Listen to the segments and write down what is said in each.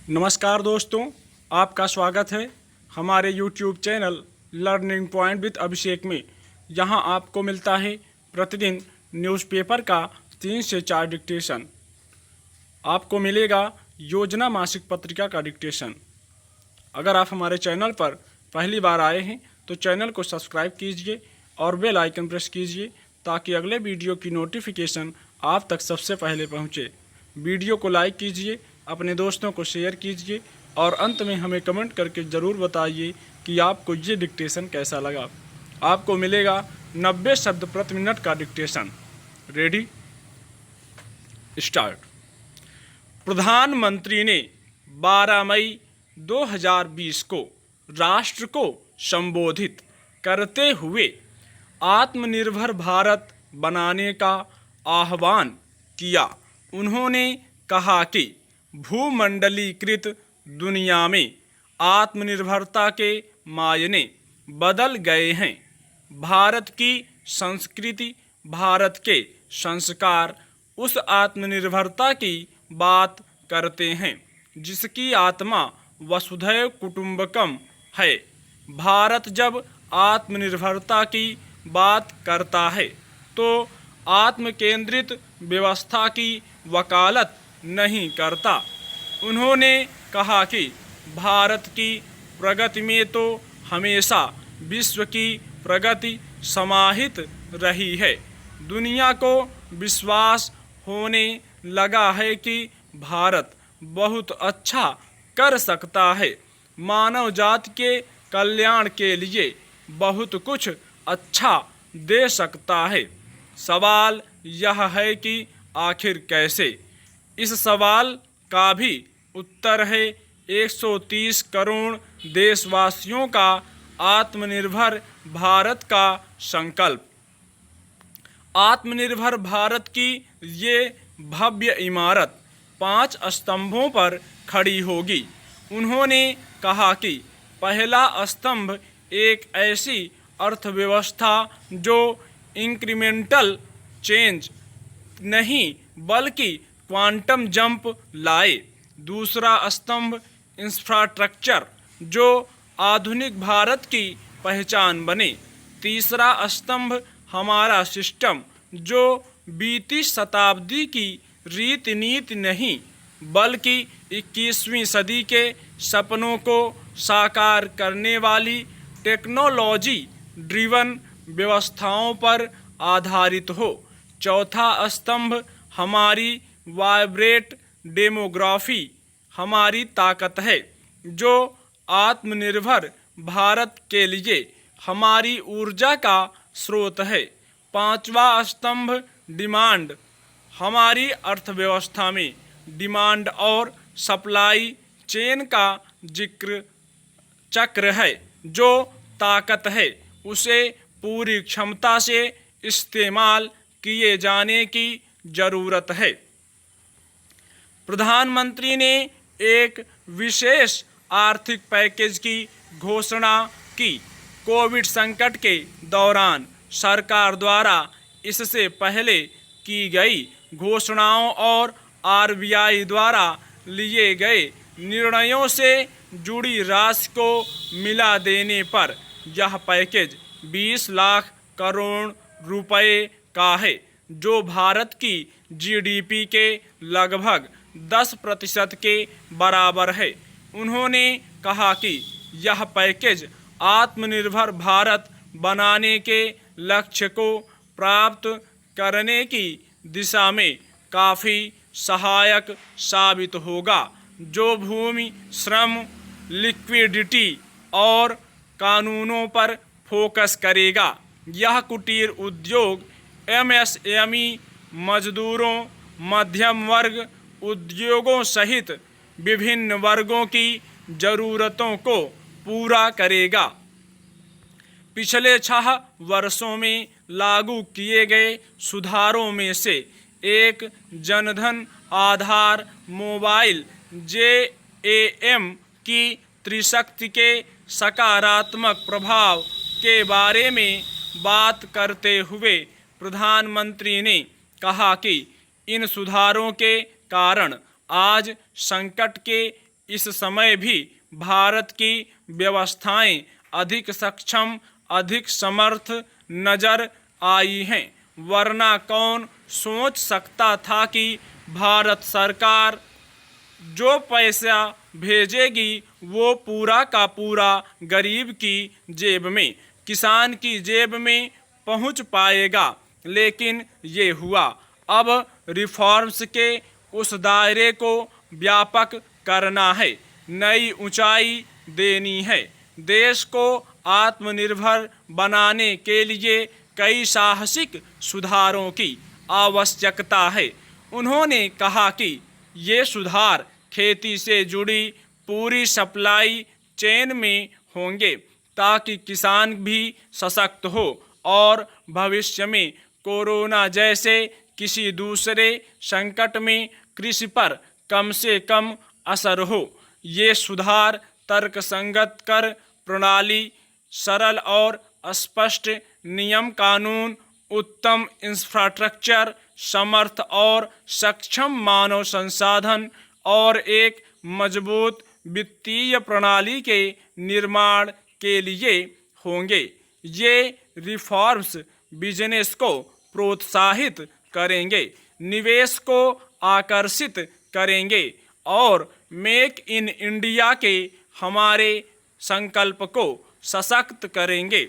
नमस्कार दोस्तों, आपका स्वागत है हमारे YouTube channel learning point with Abhishek में। यहाँ आपको मिलता है प्रतिदिन न्यूज़पेपर का 3 से 4 डिक्टेशन। आपको मिलेगा योजना मासिक पत्रिका का डिक्टेशन। अगर आप हमारे चैनल पर पहली बार आए हैं तो चैनल को सब्सक्राइब कीजिए और बेल आइकन प्रेस कीजिए ताकि अगले वीडियो की नोटिफिकेशन आप तक सबसे पहले पहुँचे। वीडियो को लाइक कीजिए, अपने दोस्तों को शेयर कीजिए और अंत में हमें कमेंट करके ज़रूर बताइए कि आपको ये डिक्टेशन कैसा लगा। आपको मिलेगा 90 शब्द प्रति मिनट का डिक्टेशन। Ready, start. प्रधानमंत्री ने 12 मई 2020 को राष्ट्र को संबोधित करते हुए आत्मनिर्भर भारत बनाने का आह्वान किया। उन्होंने कहा कि भूमंडलीकृत दुनिया में आत्मनिर्भरता के मायने बदल गए हैं। भारत की संस्कृति, भारत के संस्कार उस आत्मनिर्भरता की बात करते हैं जिसकी आत्मा वसुधैव कुटुंबकम है। भारत जब आत्मनिर्भरता की बात करता है तो आत्मकेंद्रित व्यवस्था की वकालत नहीं करता। उन्होंने कहा कि भारत की प्रगति में तो हमेशा विश्व की प्रगति समाहित रही है। दुनिया को विश्वास होने लगा है कि भारत बहुत अच्छा कर सकता है, मानव जाति के कल्याण के लिए बहुत कुछ अच्छा दे सकता है। सवाल यह है कि आखिर कैसे? इस सवाल का भी उत्तर है 130 करोड़ देशवासियों का आत्मनिर्भर भारत का संकल्प। आत्मनिर्भर भारत की ये भव्य इमारत 5 स्तंभों पर खड़ी होगी। उन्होंने कहा कि पहला स्तंभ एक ऐसी अर्थव्यवस्था जो इंक्रीमेंटल चेंज नहीं बल्कि क्वांटम जंप लाए। दूसरा स्तंभ इंफ्रास्ट्रक्चर जो आधुनिक भारत की पहचान बने। तीसरा स्तंभ हमारा सिस्टम जो बीती शताब्दी की रीति नीति नहीं बल्कि 21वीं सदी के सपनों को साकार करने वाली टेक्नोलॉजी ड्रिवन व्यवस्थाओं पर आधारित हो। चौथा स्तंभ हमारी वाइब्रेट डेमोग्राफी हमारी ताकत है जो आत्मनिर्भर भारत के लिए हमारी ऊर्जा का स्रोत है। पांचवा स्तंभ डिमांड हमारी अर्थव्यवस्था में डिमांड और सप्लाई चेन का जिक्र चक्र है जो ताकत है उसे पूरी क्षमता से इस्तेमाल किए जाने की ज़रूरत है। प्रधानमंत्री ने एक विशेष आर्थिक पैकेज की घोषणा की। कोविड संकट के दौरान सरकार द्वारा इससे पहले की गई घोषणाओं और आरबीआई द्वारा लिए गए निर्णयों से जुड़ी राशि को मिला देने पर यह पैकेज 20 लाख करोड़ रुपए का है जो भारत की जीडीपी के लगभग 10% के बराबर है। उन्होंने कहा कि यह पैकेज आत्मनिर्भर भारत बनाने के लक्ष्य को प्राप्त करने की दिशा में काफ़ी सहायक साबित होगा, जो भूमि, श्रम, लिक्विडिटी और कानूनों पर फोकस करेगा। यह कुटीर उद्योग, एमएसएमई, मजदूरों, मध्यम वर्ग उद्योगों सहित विभिन्न वर्गों की ज़रूरतों को पूरा करेगा। पिछले 6 वर्षों में लागू किए गए सुधारों में से एक जनधन आधार मोबाइल JAM की त्रिशक्ति के सकारात्मक प्रभाव के बारे में बात करते हुए प्रधानमंत्री ने कहा कि इन सुधारों के कारण आज संकट के इस समय भी भारत की व्यवस्थाएं अधिक सक्षम, अधिक समर्थ नजर आई हैं, वरना कौन सोच सकता था कि भारत सरकार जो पैसा भेजेगी वो पूरा का पूरा गरीब की जेब में, किसान की जेब में पहुंच पाएगा। लेकिन ये हुआ। अब रिफॉर्म्स के उस दायरे को व्यापक करना है, नई ऊंचाई देनी है। देश को आत्मनिर्भर बनाने के लिए कई साहसिक सुधारों की आवश्यकता है। उन्होंने कहा कि ये सुधार खेती से जुड़ी पूरी सप्लाई चेन में होंगे ताकि किसान भी सशक्त हो और भविष्य में कोरोना जैसे किसी दूसरे संकट में कृषि पर कम से कम असर हो। ये सुधार तर्कसंगत कर प्रणाली, सरल और स्पष्ट नियम कानून, उत्तम इंफ्रास्ट्रक्चर, समर्थ और सक्षम मानव संसाधन और एक मजबूत वित्तीय प्रणाली के निर्माण के लिए होंगे। ये रिफॉर्म्स बिजनेस को प्रोत्साहित करेंगे, निवेश को आकर्षित करेंगे और मेक इन इंडिया के हमारे संकल्प को सशक्त करेंगे।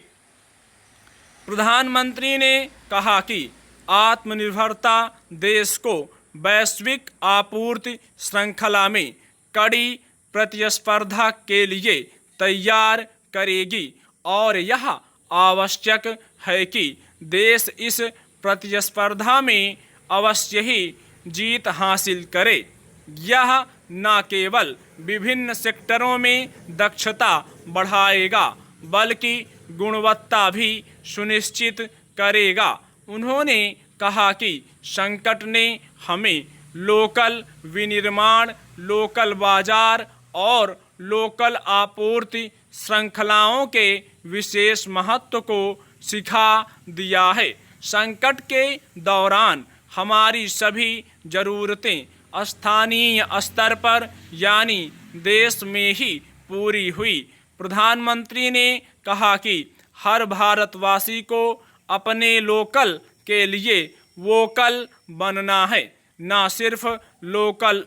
प्रधानमंत्री ने कहा कि आत्मनिर्भरता देश को वैश्विक आपूर्ति श्रृंखला में कड़ी प्रतिस्पर्धा के लिए तैयार करेगी और यह आवश्यक है कि देश इस प्रतिस्पर्धा में अवश्य ही जीत हासिल करे। यह न केवल विभिन्न सेक्टरों में दक्षता बढ़ाएगा बल्कि गुणवत्ता भी सुनिश्चित करेगा। उन्होंने कहा कि संकट ने हमें लोकल विनिर्माण, लोकल बाजार और लोकल आपूर्ति श्रृंखलाओं के विशेष महत्व को सिखा दिया है। संकट के दौरान हमारी सभी ज़रूरतें स्थानीय स्तर पर यानी देश में ही पूरी हुई। प्रधानमंत्री ने कहा कि हर भारतवासी को अपने लोकल के लिए वोकल बनना है, न सिर्फ लोकल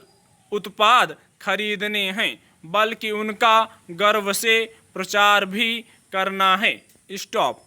उत्पाद खरीदने हैं बल्कि उनका गर्व से प्रचार भी करना है। स्टॉप।